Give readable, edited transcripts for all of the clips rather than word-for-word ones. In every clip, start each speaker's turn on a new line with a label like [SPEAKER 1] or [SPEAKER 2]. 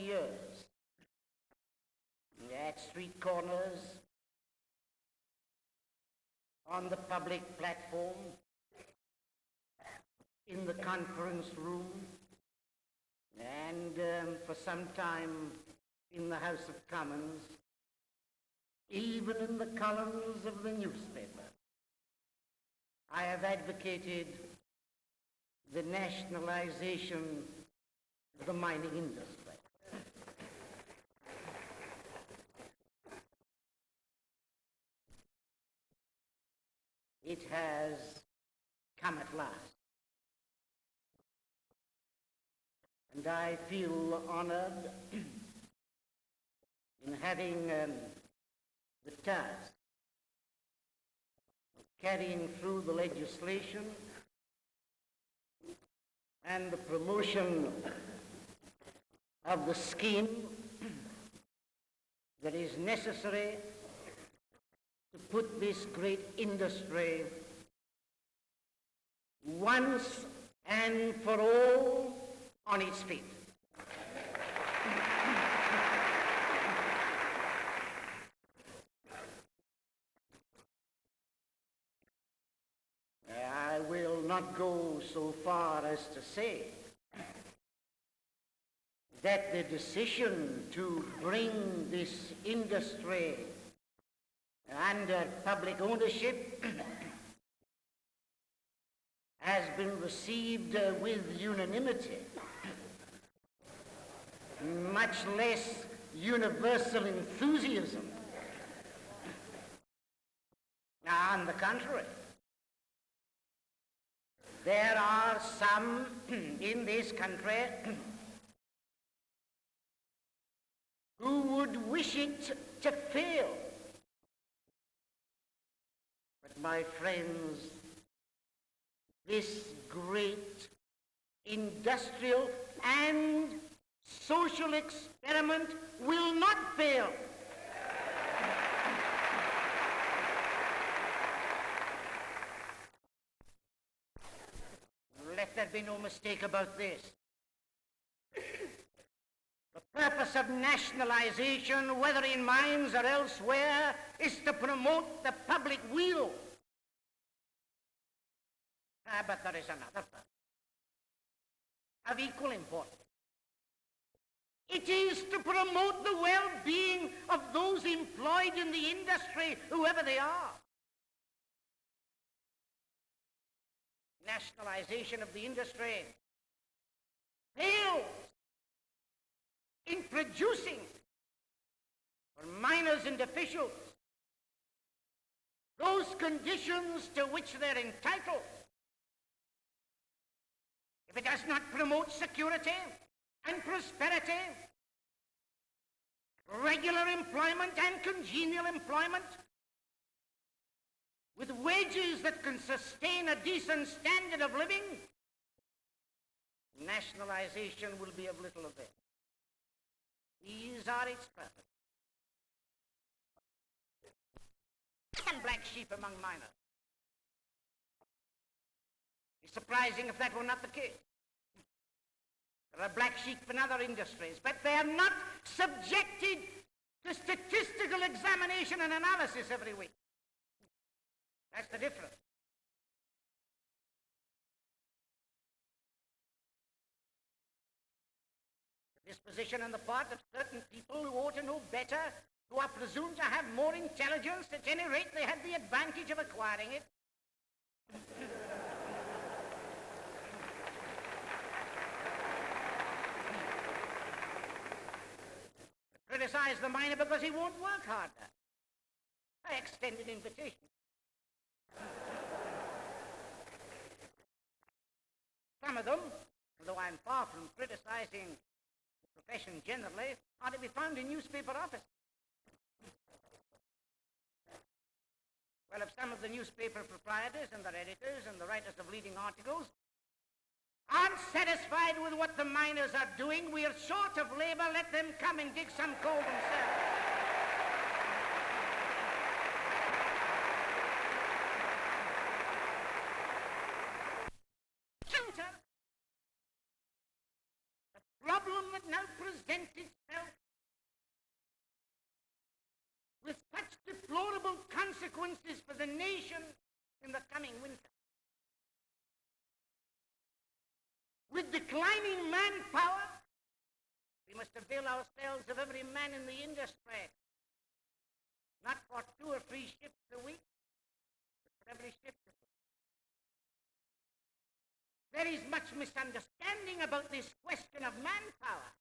[SPEAKER 1] years, at street corners, on the public platform, in the conference room, and for some time in the House of Commons, even in the columns of the newspaper, I have advocated the nationalization of the mining industry. It has come at last. And I feel honored in having the task of carrying through the legislation and the promotion of the scheme that is necessary to put this great industry once and for all on its feet. I will not go so far as to say that the decision to bring this industry under public ownership has been received with unanimity, much less universal enthusiasm. On the contrary, there are some in this country who would wish it to fail. But my friends, this great industrial and social experiment will not fail. Let there be no mistake about this. The purpose of nationalization, whether in mines or elsewhere, is to promote the public weal. But there is another purpose of equal importance. It is to promote the well-being of those employed in the industry, whoever they are. Nationalization of the industry fails in producing for miners and officials those conditions to which they're entitled. If it does not promote security and prosperity, regular employment and congenial employment, with wages that can sustain a decent standard of living, nationalization will be of little avail. These are its purposes. Some black sheep among miners. It's surprising if that were not the case. There are black sheep in other industries, but they are not subjected to statistical examination and analysis every week. That's the difference. The disposition on the part of certain people who ought to know better, who are presumed to have more intelligence, at any rate they had the advantage of acquiring it. Criticize the miner because he won't work harder. I extend an invitation. Some of them, although I'm far from criticizing the profession generally, are to be found in newspaper offices. Well, if some of the newspaper proprietors and their editors and the writers of leading articles aren't satisfied with what the miners are doing, we are short of labor, let them come and dig some coal themselves. Counter the problem that now presents us to avail ourselves of every man in the industry, not for 2 or 3 ships a week, but for every ship. There is much misunderstanding about this question of manpower.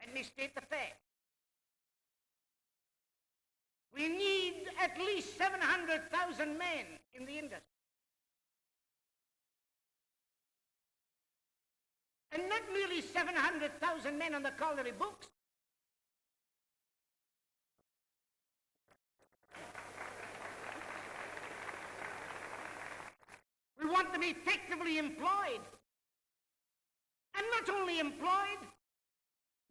[SPEAKER 1] Let me state the fact. We need at least 700,000 men in the industry. And not merely 700,000 men on the colliery books. We want them effectively employed. And not only employed,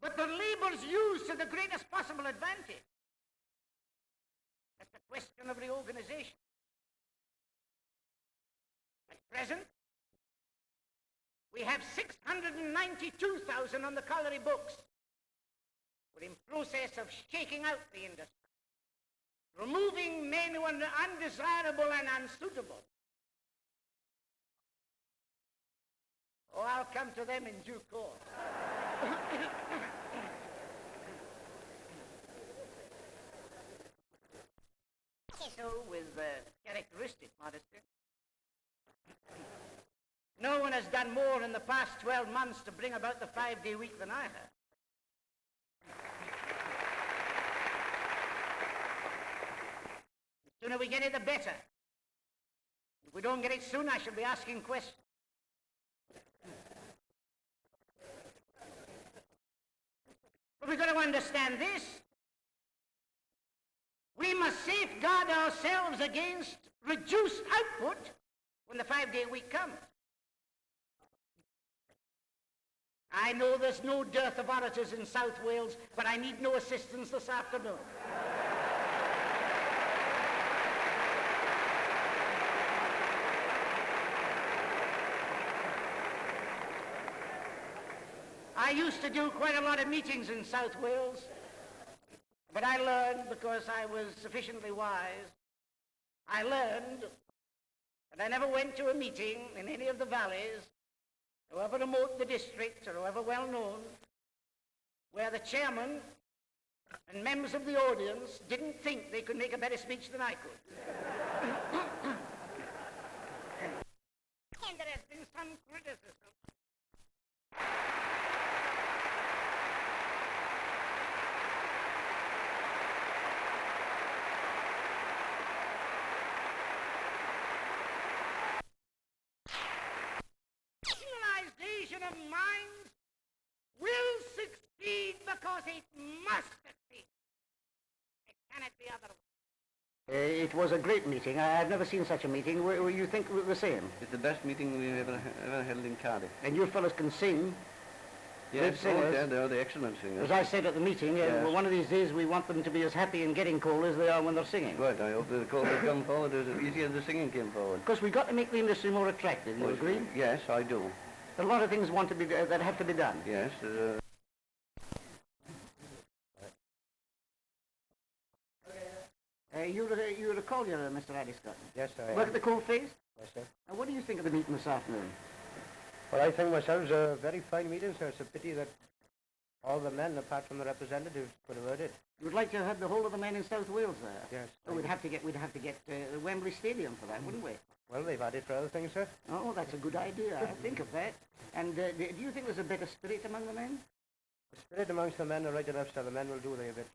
[SPEAKER 1] but their labours used to the greatest possible advantage. That's the question of reorganization. At present, we have 692,000 on the colliery books. We're in process of shaking out the industry, removing men who are undesirable and unsuitable. Oh, I'll come to them in due course. So, with characteristic modesty, no one has done more in the past 12 months to bring about the 5-day week than I have. The sooner we get it, the better. If we don't get it soon, I shall be asking questions. But we've got to understand this. We must safeguard ourselves against reduced output when the 5-day week comes. I know there's no dearth of orators in South Wales, but I need no assistance this afternoon. I used to do quite a lot of meetings in South Wales, but I learned, because I was sufficiently wise, I learned that I never went to a meeting in any of the valleys, however remote the district or however well known, where the chairman and members of the audience didn't think they could make a better speech than I could. And there has been some criticism. Nationalisation of minds will succeed because it must succeed. It cannot be otherwise.
[SPEAKER 2] It was a great meeting. I've never seen such a meeting. You think the same?
[SPEAKER 3] It's the best meeting we've ever held in Cardiff.
[SPEAKER 2] And you fellows can sing.
[SPEAKER 3] Yes, they're excellent singers.
[SPEAKER 2] As I said at the meeting,
[SPEAKER 3] yes.
[SPEAKER 2] Well, one of these days we want them to be as happy in getting coal as they are when they're singing.
[SPEAKER 3] Right, I hope the coal will come forward as easy as the singing came forward.
[SPEAKER 2] Because we've got to make the industry more attractive, you agree?
[SPEAKER 3] Yes, I do.
[SPEAKER 2] A lot of things want to be that have to be done.
[SPEAKER 3] Yes.
[SPEAKER 2] You're a collier, Mr. Scott.
[SPEAKER 4] Yes, I am.
[SPEAKER 2] Work at the coal face?
[SPEAKER 4] Yes, sir.
[SPEAKER 2] What do you think of the meeting this afternoon?
[SPEAKER 4] Well, I think myself it's a very fine meeting, sir. It's a pity that all the men, apart from the representatives, could have heard it.
[SPEAKER 2] You'd like to have the whole of the men in South Wales there?
[SPEAKER 4] Yes.
[SPEAKER 2] Oh, we'd have to get the Wembley Stadium for that, wouldn't we?
[SPEAKER 4] Well, they've had it for other things, sir.
[SPEAKER 2] Oh, that's a good idea. I'll think of that. And do you think there's a better spirit among the men?
[SPEAKER 4] The spirit amongst the men are right enough, sir. The men will do their bit.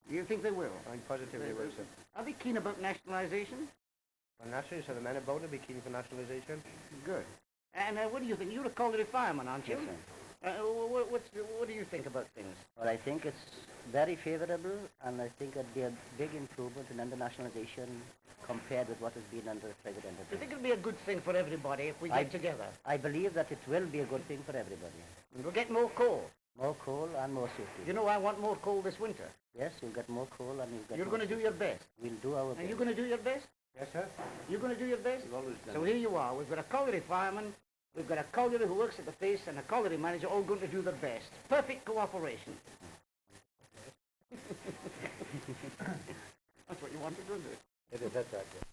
[SPEAKER 2] You think they will?
[SPEAKER 4] I'm positive they will, sir.
[SPEAKER 2] Are they keen about nationalisation?
[SPEAKER 4] Well, naturally, sir, the men about to be keen for nationalisation.
[SPEAKER 2] Good. And what do you think? You're a colliery fireman, aren't you?
[SPEAKER 5] Yes, sir.
[SPEAKER 2] What do you think about things?
[SPEAKER 5] Well, I think it's very favourable, and I think it'd be a big improvement in under nationalisation compared with what has been under the present
[SPEAKER 2] Do you think it'll be a good thing for everybody if we get together?
[SPEAKER 5] I believe that it will be a good thing for everybody.
[SPEAKER 2] We'll get more coal.
[SPEAKER 5] More coal and more safety.
[SPEAKER 2] You know, I want more coal this winter.
[SPEAKER 5] Yes, you'll get more coal and you'll get
[SPEAKER 2] You're going to do your best.
[SPEAKER 5] We'll do our best.
[SPEAKER 2] Are you going to do your best?
[SPEAKER 4] Yes, sir.
[SPEAKER 2] You're going to do your best?
[SPEAKER 3] We've always done
[SPEAKER 2] So
[SPEAKER 3] it.
[SPEAKER 2] here you are. We've got a colliery fireman, we've got a colliery who works at the face, and a colliery manager all going to do their best. Perfect cooperation. That's what you wanted, wasn't it?
[SPEAKER 4] It is, that's right, sir.